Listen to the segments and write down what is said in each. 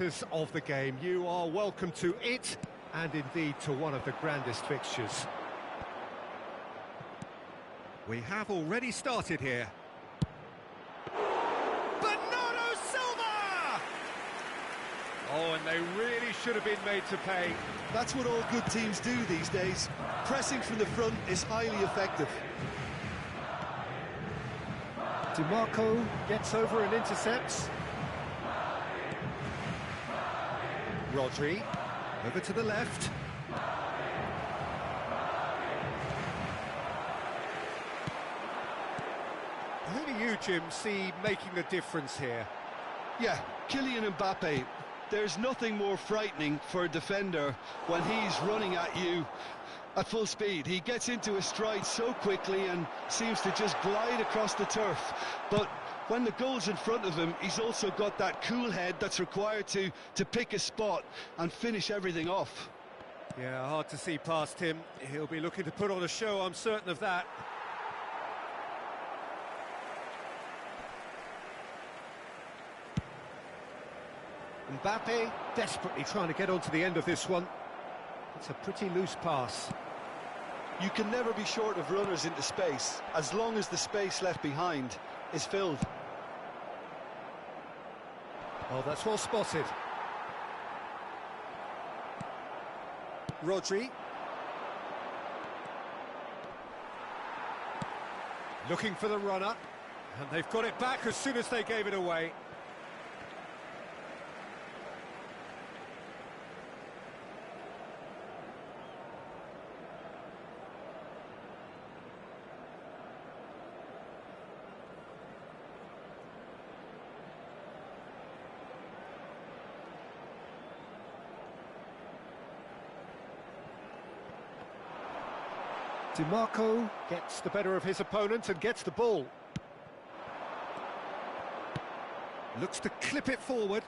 Of the game, you are welcome to it, and indeed to one of the grandest fixtures. We have already started here. Bernardo Silva! Oh, and they really should have been made to pay. That's what all good teams do these days. Pressing from the front is highly effective. DiMarco gets over and intercepts. Rodri, over to the left. Who do you, Jim, see making the difference here? Yeah, Kylian Mbappe. There's nothing more frightening for a defender when he's running at you at full speed. He gets into his stride so quickly and seems to just glide across the turf. But when the goal's in front of him, he's also got that cool head that's required to pick a spot and finish everything off. Yeah, hard to see past him. He'll be looking to put on a show, I'm certain of that. Mbappe desperately trying to get onto the end of this one. It's a pretty loose pass. You can never be short of runners into space, as long as the space left behind is filled. Oh, that's well spotted. Rodri. Looking for the runner. And they've got it back as soon as they gave it away. DiMarco gets the better of his opponent and gets the ball. Looks to clip it forward.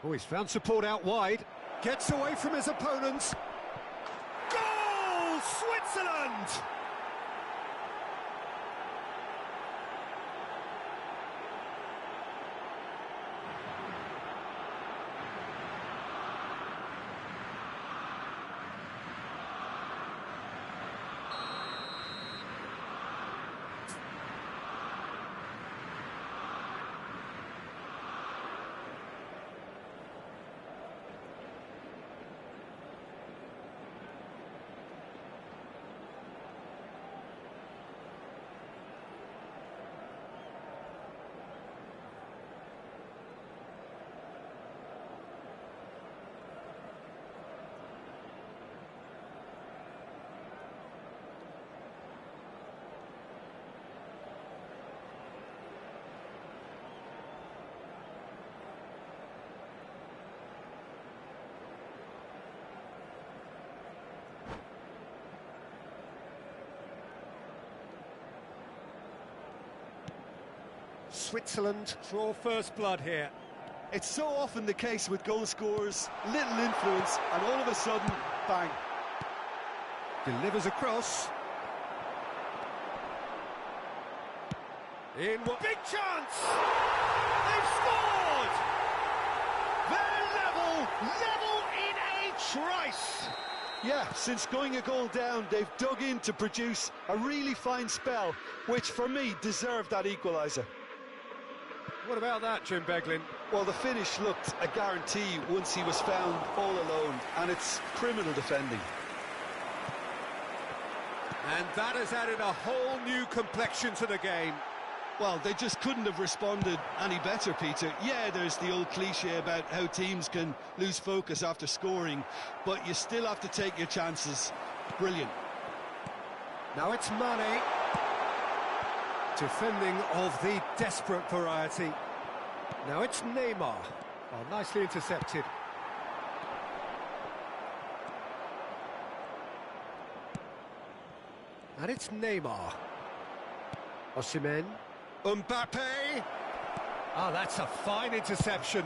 Oh, he's found support out wide. Gets away from his opponents. Goal! Switzerland! Switzerland draw first blood here. It's so often the case with goal scorers, little influence, and all of a sudden, bang. Delivers across. In what? Big chance! They've scored! They're level in a trice! Yeah, since going a goal down, they've dug in to produce a really fine spell, which for me deserved that equaliser. What about that, Jim Beglin? Well, the finish looked a guarantee once he was found all alone, and it's criminal defending. And that has added a whole new complexion to the game. Well, they just couldn't have responded any better, Peter. Yeah, there's the old cliche about how teams can lose focus after scoring, but you still have to take your chances. Brilliant. Now it's Mane. Defending of the desperate variety. Now it's Neymar. Well, nicely intercepted. And it's Neymar. Osimhen. Mbappe. Ah, that's a fine interception.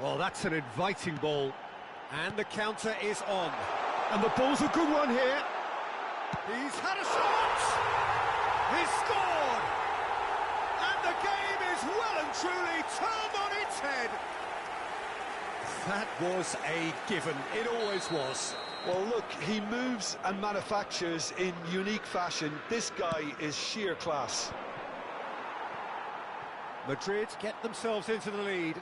Well, that's an inviting ball. And the counter is on. And the ball's a good one here. He's had a shot! He's scored! truly turned on its head. That was a given, it always was. Well, look, he moves and manufactures in unique fashion. This guy is sheer class. Madrid get themselves into the lead.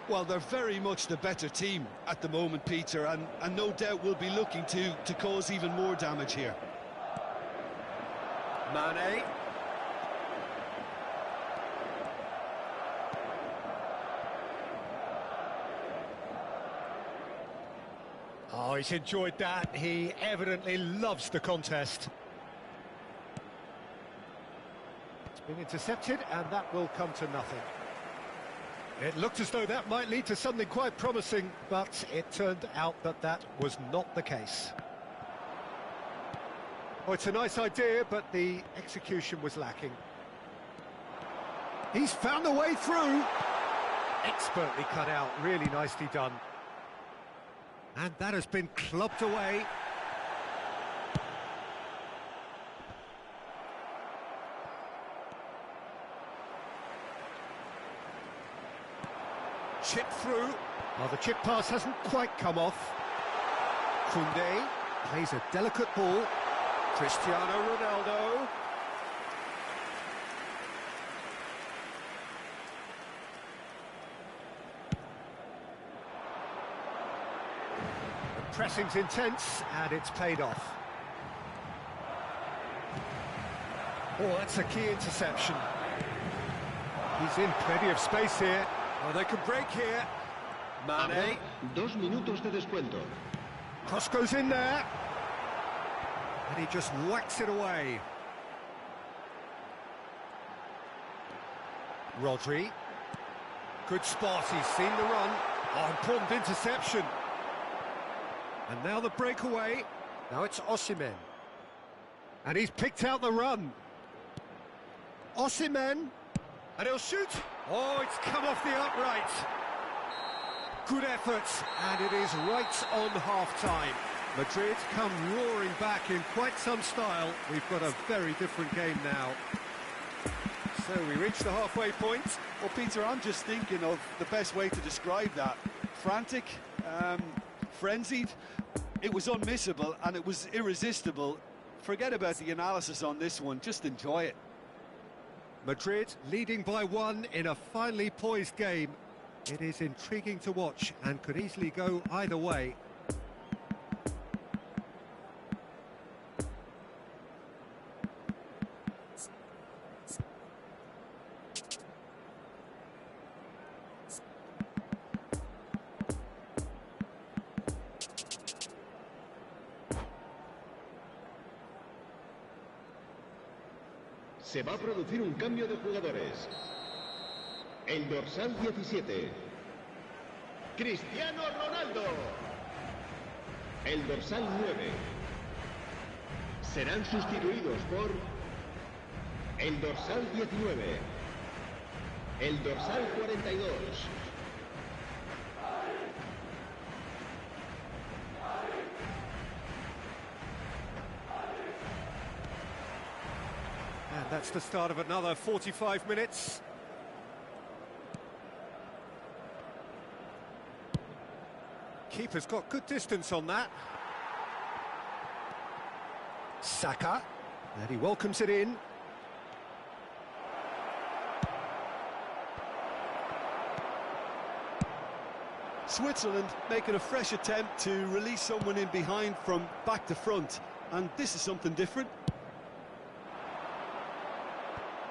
Well, they're very much the better team at the moment, Peter, and no doubt will be looking to cause even more damage here. Mane. Oh, he's enjoyed that. He evidently loves the contest. It's been intercepted, and that will come to nothing. It looked as though that might lead to something quite promising, but it turned out that that was not the case. Oh, it's a nice idea, but the execution was lacking. He's found the way through. Expertly cut out, really nicely done. And that has been clubbed away. Chip through. Well, the chip pass hasn't quite come off. Koundé plays a delicate ball. Cristiano Ronaldo. The pressing's intense, and it's paid off. Oh, that's a key interception. He's in plenty of space here. Oh, they can break here. Mane. 2 minutos de descuento. Cross goes in there. And he just whacks it away. Rodri. Good spot, he's seen the run. Oh, important interception. And now the breakaway. Now it's Osimhen. And he's picked out the run. Osimhen. And he'll shoot. Oh, it's come off the upright. Good effort, and it is right on half-time. Madrid come roaring back in quite some style. We've got a very different game now. So we reach the halfway point. Well, Peter, I'm just thinking of the best way to describe that. Frantic, frenzied. It was unmissable, and it was irresistible. Forget about the analysis on this one, just enjoy it. Madrid leading by 1 in a finely poised game. It is intriguing to watch and could easily go either way. Se va a producir un cambio de jugadores. El dorsal 17. Cristiano Ronaldo. El dorsal 9. Serán sustituidos por el dorsal 19. El dorsal 42. And that's the start of another 45 minutes. Keeper's got good distance on that. Saka, and he welcomes it in. Switzerland making a fresh attempt to release someone in behind from back to front, and this is something different.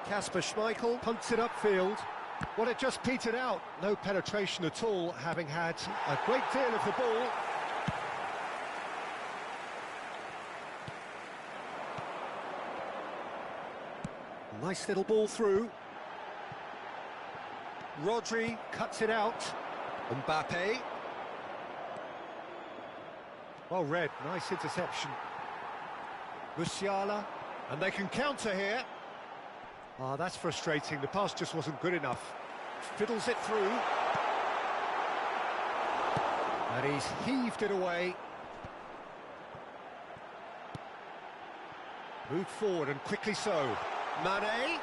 Kasper Schmeichel punts it upfield. Well, it just petered out. No penetration at all, having had a great deal of the ball. Nice little ball through. Rodri cuts it out. Mbappe. Well read, nice interception. Musiala, and they can counter here. Ah, that's frustrating. The pass just wasn't good enough. Fiddles it through. And he's heaved it away. Moved forward and quickly so. Mane.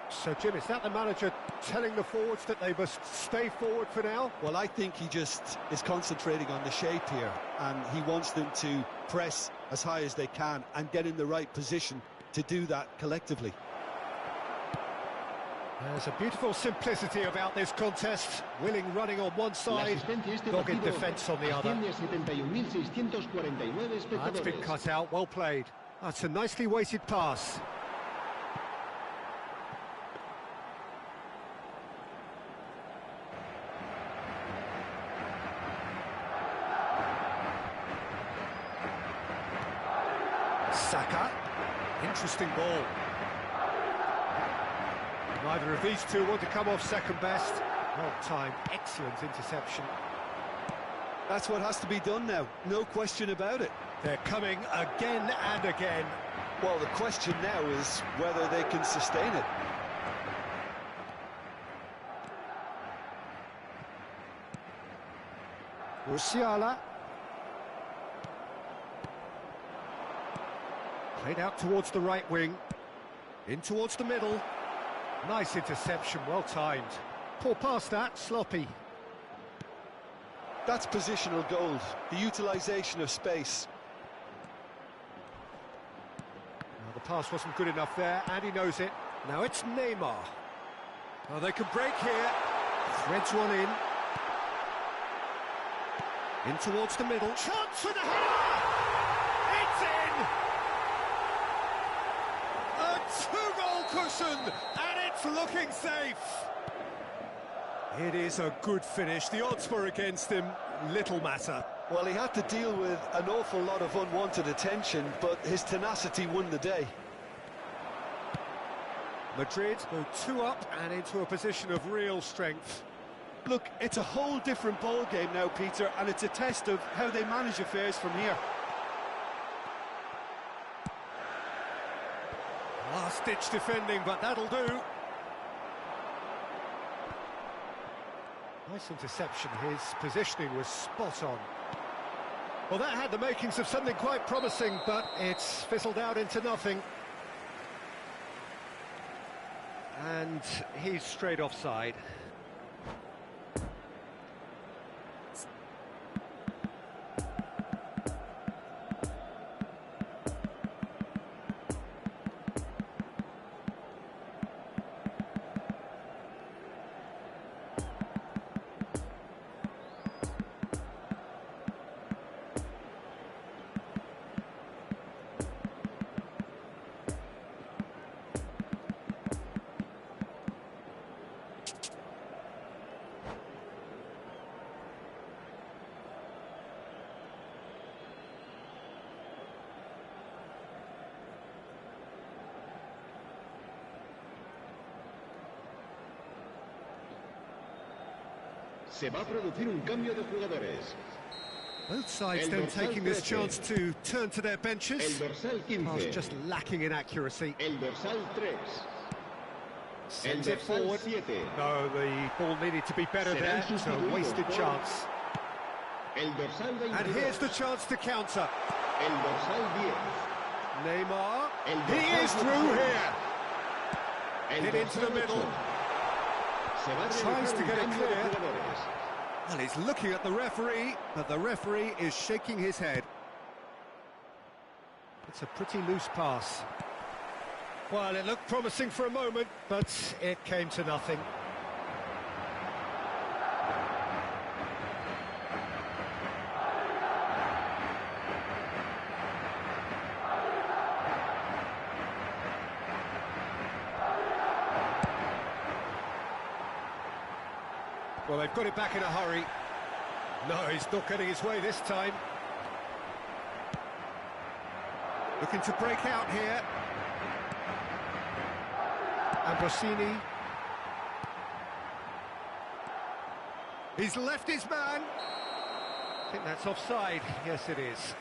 So, Jim, is that the manager telling the forwards that they must stay forward for now? Well, I think he just is concentrating on the shape here, and he wants them to press as high as they can and get in the right position to do that collectively. There's a beautiful simplicity about this contest. Willing running on one side, dogged defence on the other. That's been cut out, well played. That's a nicely weighted pass. Saka, interesting ball. Neither of these two want to come off second best. Well timed, excellent interception. That's what has to be done now, no question about it. They're coming again and again. Well, the question now is whether they can sustain it. Musiala. Played out towards the right wing. In towards the middle. Nice interception, well timed. Poor pass that, sloppy. That's positional gold, the utilisation of space. Well, the pass wasn't good enough there, and he knows it. Now it's Neymar. Well, they can break here. Threads one in. In towards the middle. Chance for the header! It's in! A two-goal cushion, and it's looking safe. It is a good finish. The odds were against him. Little matter. Well, he had to deal with an awful lot of unwanted attention, but his tenacity won the day. Madrid go 2 up and into a position of real strength. Look, it's a whole different ball game now, Peter, and it's a test of how they manage affairs from here. Last-ditch defending, but that'll do. Nice interception. His positioning was spot on. Well, that had the makings of something quite promising, but it's fizzled out into nothing. And he's straight offside. Se va a producir un cambio de jugadores. Both sides then taking this chance to turn to their benches. El dorsal 15. Pass just lacking in accuracy. El dorsal 3. Sends El it dorsal forward. 7. No, the ball needed to be better there. It's a wasted chance. El dorsal 22. And here's the chance to counter. El dorsal 10. Neymar. El He dorsal is through 18. here. El Hit into the dorsal middle. 8. Se va a Tries realizar to un get it cambio de clear. jugadores. Well, he's looking at the referee, but the referee is shaking his head. It's a pretty loose pass. Well, it looked promising for a moment, but it came to nothing. Well, they've got it back in a hurry. No, he's not getting his way this time. Looking to break out here. Ambrosini. He's left his man. I think that's offside. Yes, it is.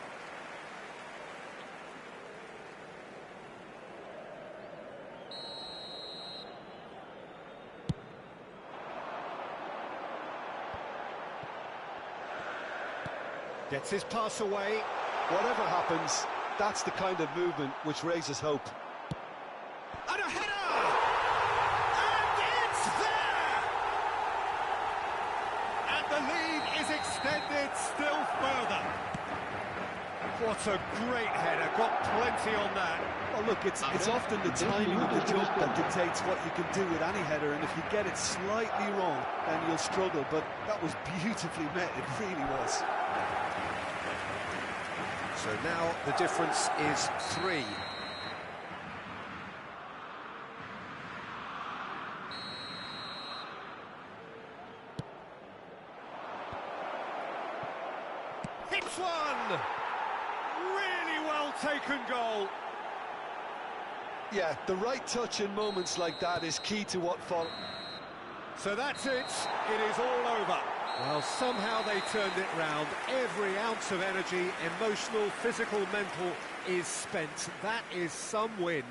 Gets his pass away. Whatever happens, that's the kind of movement which raises hope. And a header! what a great header, got plenty on that. Oh, look, it's often the timing of the jump that dictates what you can do with any header, and if you get it slightly wrong, then you'll struggle, but that was beautifully met, it really was. So now the difference is 3. Hits one! Really well taken goal. Yeah, the right touch in moments like that is key to what follows. So that's it. It is all over. Well, somehow they turned it round. Every ounce of energy, emotional, physical, mental, is spent. That is some win.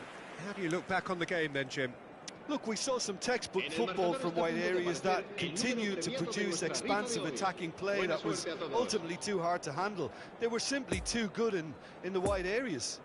How do you look back on the game then, Jim? Look, we saw some textbook football from wide areas that continued to produce expansive attacking play that was ultimately too hard to handle. They were simply too good in the wide areas.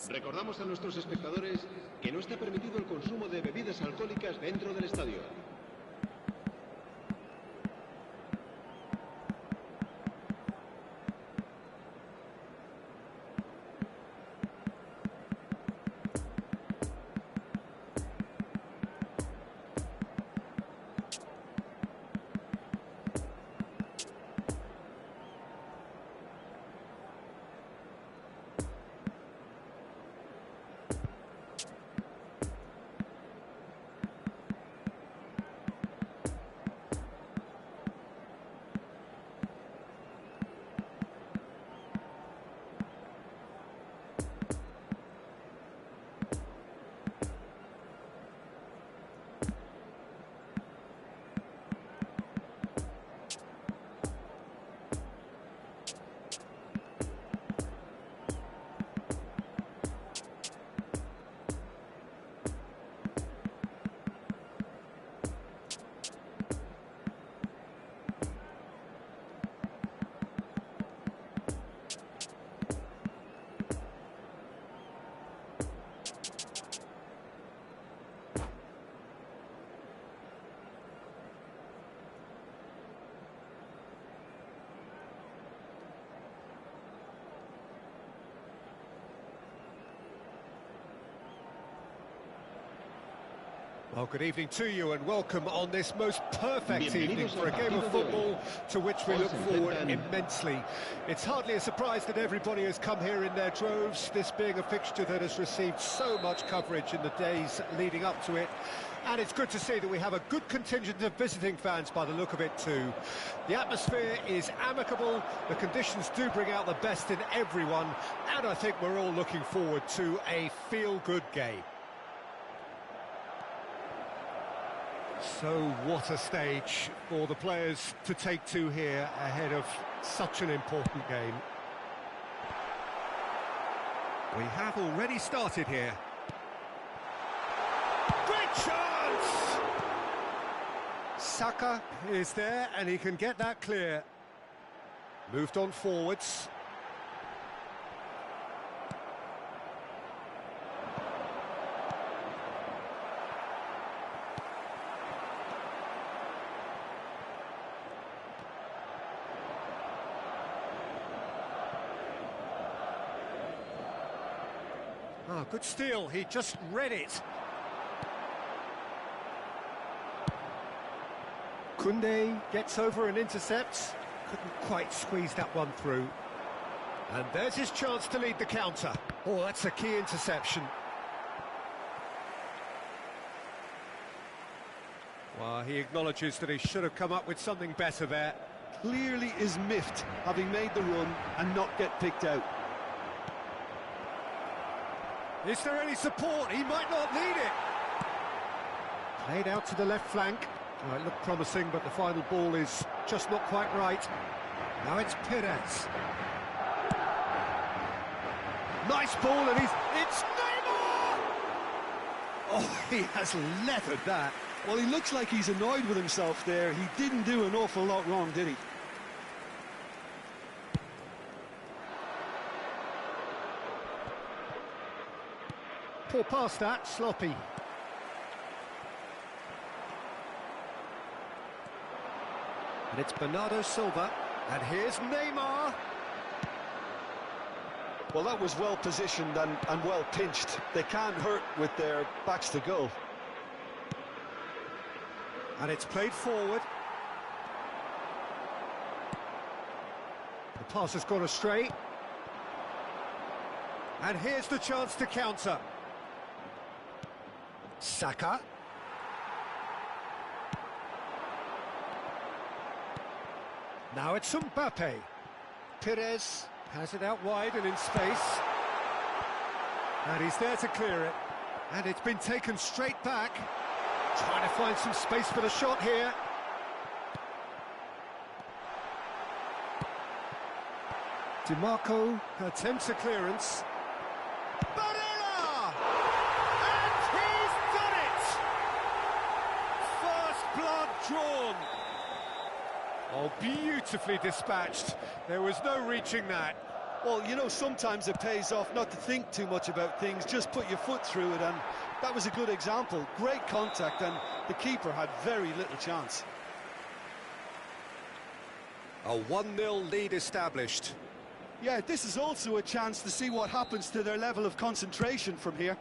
Recordamos a nuestros espectadores que no está permitido el consumo de bebidas alcohólicas dentro del estadio. Well, good evening to you and welcome on this most perfect evening for a game of football to which we look forward immensely. It's hardly a surprise that everybody has come here in their droves, this being a fixture that has received so much coverage in the days leading up to it. And it's good to see that we have a good contingent of visiting fans by the look of it too. The atmosphere is amicable, the conditions do bring out the best in everyone, and I think we're all looking forward to a feel-good game. So what a stage for the players to take to here ahead of such an important game. We have already started here. Great chance! Saka is there and he can get that clear. Moved on forwards. Oh, good steal, he just read it. Koundé gets over and intercepts. Couldn't quite squeeze that one through. And there's his chance to lead the counter. Oh, that's a key interception. Well, he acknowledges that he should have come up with something better there. Clearly is miffed, having made the run and not get picked out. Is there any support? He might not need it. Played out to the left flank. Oh, it looked promising, but the final ball is just not quite right. Now it's Perez. Nice ball, and it's Neymar! Oh, he has leathered that. Well, he looks like he's annoyed with himself there. He didn't do an awful lot wrong, did he? Poor pass that, sloppy. And it's Bernardo Silva, and here's Neymar. Well, that was well positioned and well pinched. They can't hurt with their backs to goal. And it's played forward. The pass has gone astray. And here's the chance to counter. Saka. Now it's Mbappe. Perez has it out wide and in space. And he's there to clear it. And it's been taken straight back. Trying to find some space for the shot here. DiMarco attempts a clearance. Barella! And he's done it! First blood drawn. Oh, beautifully dispatched. There was no reaching that. Well, you know, sometimes it pays off not to think too much about things, just put your foot through it, and that was a good example. Great contact, and the keeper had very little chance. A 1-0 lead established. Yeah, this is also a chance to see what happens to their level of concentration from here.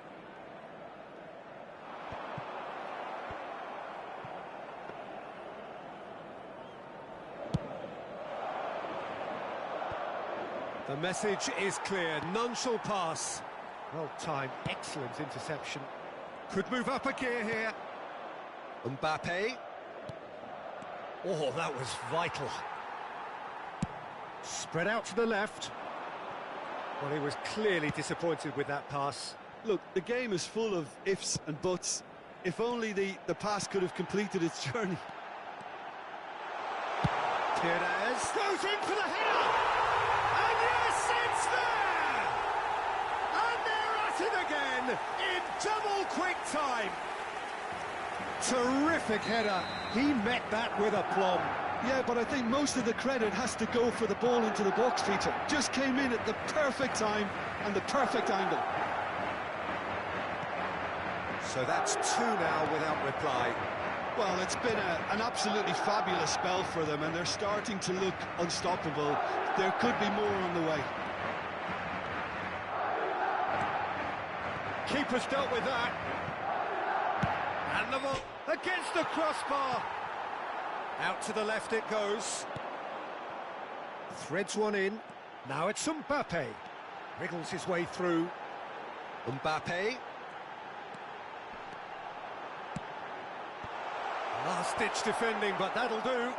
The message is clear, none shall pass. Well timed, excellent interception. Could move up a gear here. Mbappe. Oh, that was vital. Spread out to the left. Well, he was clearly disappointed with that pass. Look, the game is full of ifs and buts. If only the pass could have completed its journey. Perez goes in for the header! And yes, it's there! And they're at it again in double quick time. Terrific header. He met that with aplomb. Yeah, but I think most of the credit has to go for the ball into the box, Peter. Just came in at the perfect time and the perfect angle. So that's 2 now without reply. Well, it's been an absolutely fabulous spell for them, and they're starting to look unstoppable. There could be more on the way. Keeper's dealt with that. And the ball against the crossbar. Out to the left it goes. Threads one in. Now it's Mbappe. Wriggles his way through. Mbappe. Last-ditch defending, but that'll do.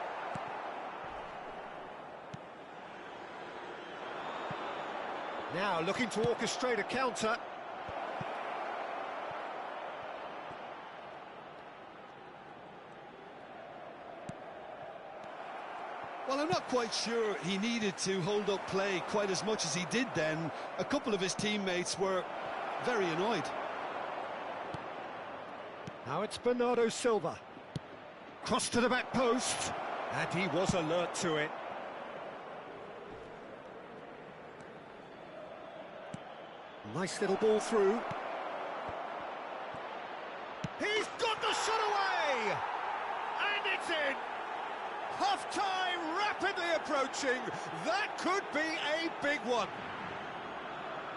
Now looking to orchestrate a counter. Well, I'm not quite sure he needed to hold up play quite as much as he did then. A couple of his teammates were very annoyed. Now it's Bernardo Silva. Cross to the back post. And he was alert to it. Nice little ball through. He's got the shot away! And it's in! Half-time rapidly approaching. That could be a big one.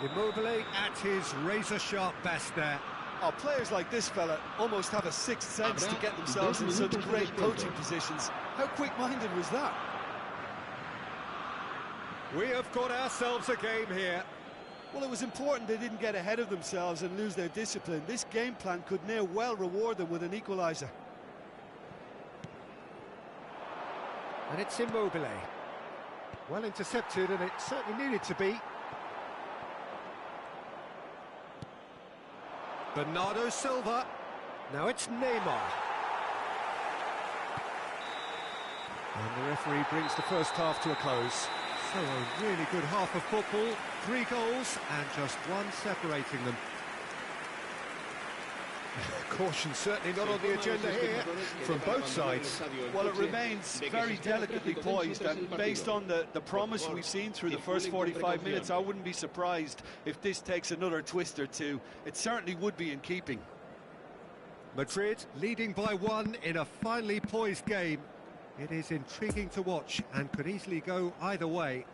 Immobile at his razor-sharp best there. Oh, players like this fella almost have a sixth sense to get themselves in such great coaching positions. How quick-minded was that? We have got ourselves a game here. Well, it was important they didn't get ahead of themselves and lose their discipline. This game plan could near well reward them with an equaliser. And it's Immobile. Well intercepted, and it certainly needed to be. Bernardo Silva. Now it's Neymar. And the referee brings the first half to a close. So a really good half of football, 3 goals and just one separating them. Caution certainly not on the agenda here from both sides. Well, it remains very delicately poised, and based on the promise we've seen through the first 45 minutes, I wouldn't be surprised if this takes another twist or two. It certainly would be in keeping. Madrid leading by 1 in a finely poised game. It is intriguing to watch and could easily go either way.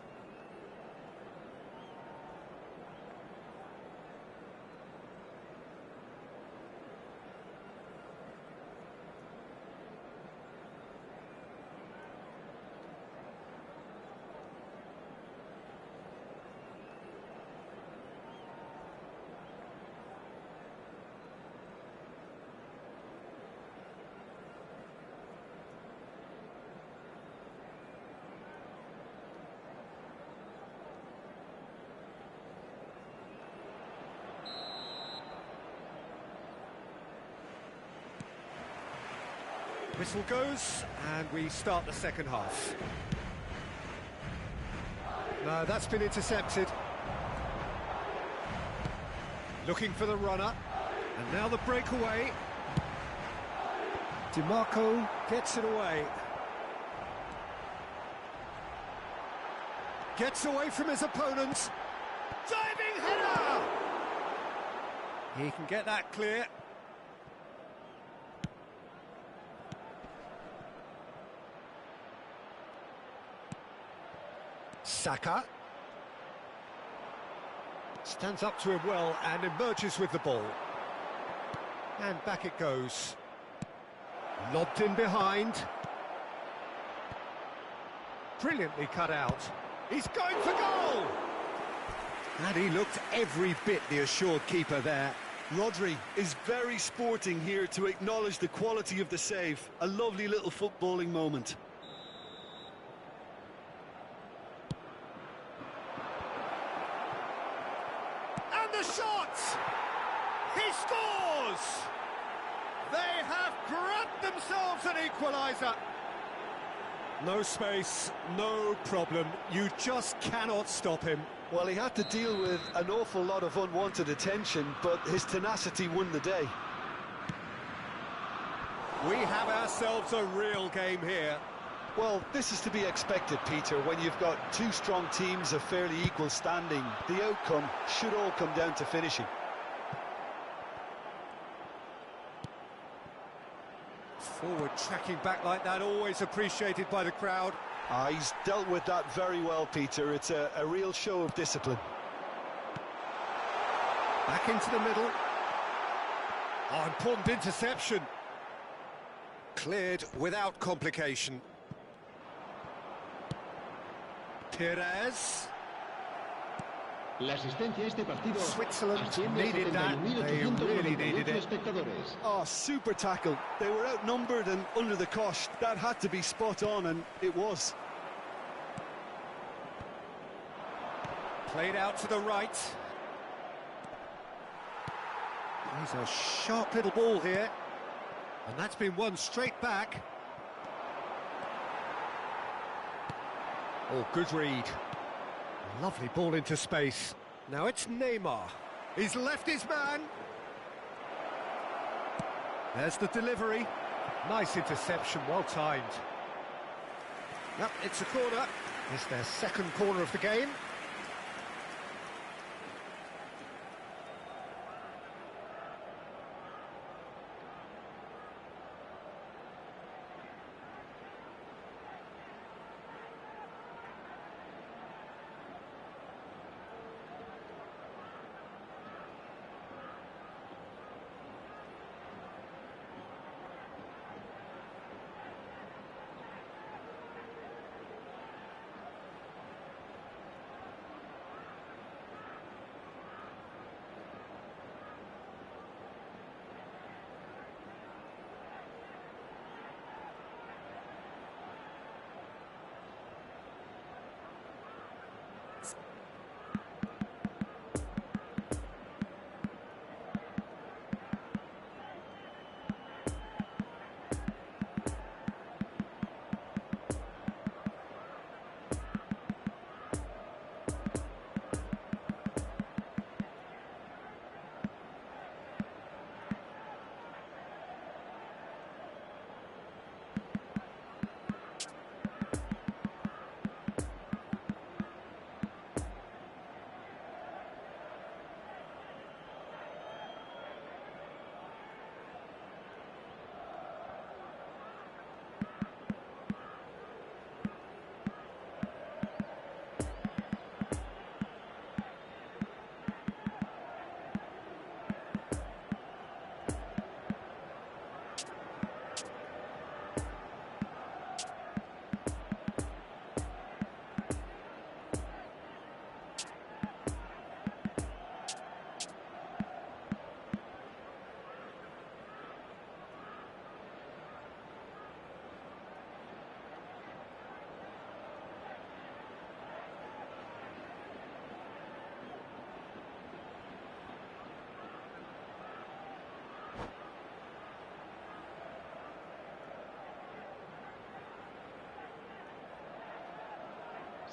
Whistle goes, and we start the second half. No, that's been intercepted. Looking for the runner, and now the breakaway. DiMarco gets it away. Gets away from his opponent. Diving header! He can get that clear. Saka stands up to him well and emerges with the ball. And back it goes. Lobbed in behind. Brilliantly cut out. He's going for goal! And he looked every bit the assured keeper there. Rodri is very sporting here to acknowledge the quality of the save. A lovely little footballing moment. Shot! He scores! They have grabbed themselves an equaliser. No space, no problem. You just cannot stop him. Well, he had to deal with an awful lot of unwanted attention, but his tenacity won the day. We have ourselves a real game here. Well, this is to be expected, Peter, when you've got 2 strong teams of fairly equal standing. The outcome should all come down to finishing. Forward tracking back like that, always appreciated by the crowd. He's dealt with that very well, Peter. It's a real show of discipline. Back into the middle. Oh, important interception. Cleared without complication. Perez. La asistencia a este partido Switzerland asciende a needed that. They really needed it. espectadores. Oh, super tackle. They were outnumbered and under the cosh. That had to be spot on, and it was. Played out to the right. He's a sharp little ball here. And that's been won straight back. Oh, good read. Lovely ball into space. Now it's Neymar. He's left his man. There's the delivery. Nice interception, well timed. Yep, it's a corner. It's their second corner of the game.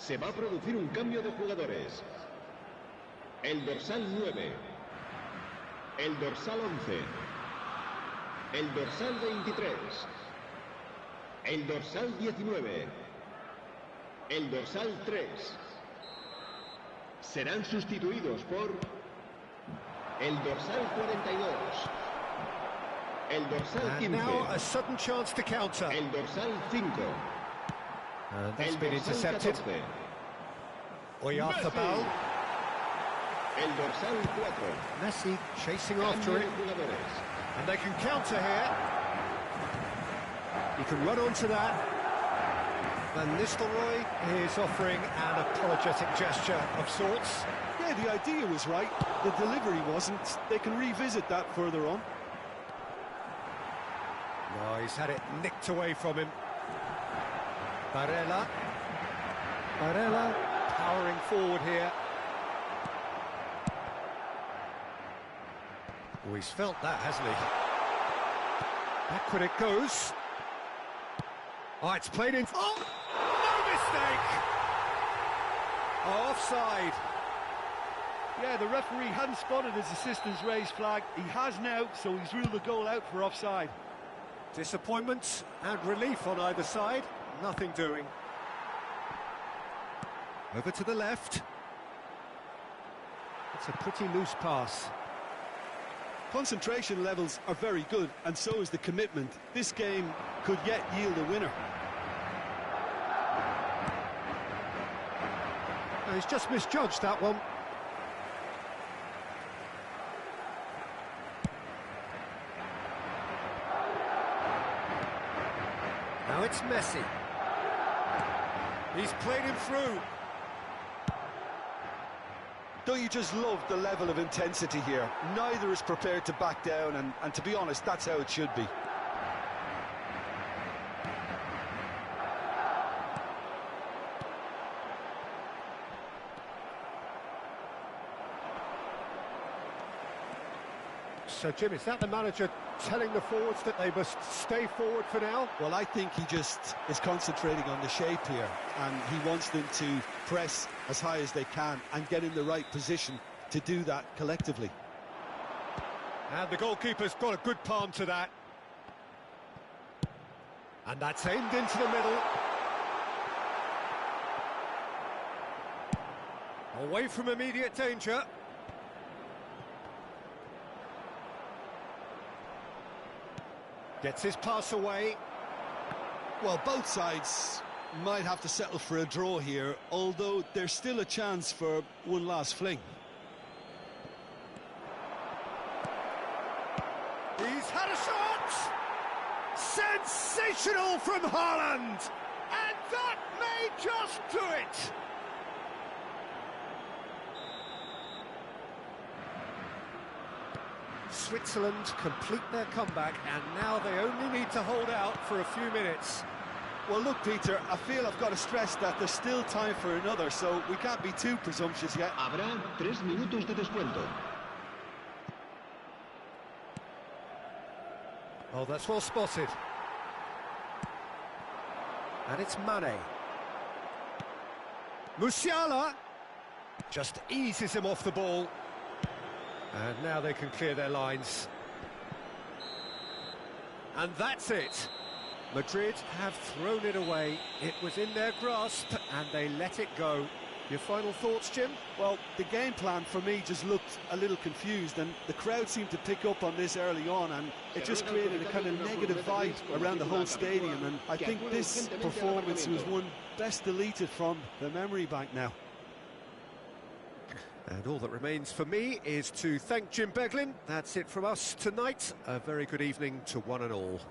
Se va a producir un cambio de jugadores. El dorsal 9. El dorsal 11. El dorsal 23. El dorsal 19. El dorsal 3. Serán sustituidos por el dorsal 42. El dorsal 15. And now a sudden chance to counter. El dorsal 5. And that's El been dorsal intercepted. 14. Oyarzabal. El dorsal 4. Messi chasing after Cambio it. de jugadores. And they can counter here. He can run onto that. Van Nistelrooy is offering an apologetic gesture of sorts. Yeah, the idea was right. The delivery wasn't. They can revisit that further on. No, he's had it nicked away from him. Barella. Barella powering forward here. Oh, he's felt that, hasn't he? Backward it goes. Oh, it's played in. Oh, no mistake! Oh, offside. Yeah, the referee hadn't spotted his assistant's raised flag. He has now, so he's ruled the goal out for offside. Disappointment and relief on either side. Nothing doing. Over to the left. It's a pretty loose pass. Concentration levels are very good, and so is the commitment. This game could yet yield a winner. Oh, he's just misjudged that one. Now it's Messi. He's played him through. Don't you just love the level of intensity here? Neither is prepared to back down, and to be honest, that's how it should be. So, Jim, is that the manager telling the forwards that they must stay forward for now? Well, I think he just is concentrating on the shape here, and he wants them to press as high as they can and get in the right position to do that collectively. And the goalkeeper's got a good palm to that. And that's aimed into the middle. Away from immediate danger. Gets his pass away. Well, both sides might have to settle for a draw here, although there's still a chance for one last fling. He's had a shot! Sensational from Haaland! And that may just do it! Switzerland complete their comeback, and now they only need to hold out for a few minutes. Well, look, Peter, I feel I've got to stress that there's still time for another, so we can't be too presumptuous yet. Habrá 3 minutos de descuento. Oh, that's well spotted. And it's Mane. Musiala just eases him off the ball. And now they can clear their lines. And that's it. Madrid have thrown it away. It was in their grasp and they let it go. Your final thoughts, Jim? Well, the game plan for me just looked a little confused, and the crowd seemed to pick up on this early on, and it just created a kind of negative vibe around the whole stadium, and I think this performance was one best deleted from the memory bank now. And all that remains for me is to thank Jim Beglin. That's it from us tonight. A very good evening to one and all.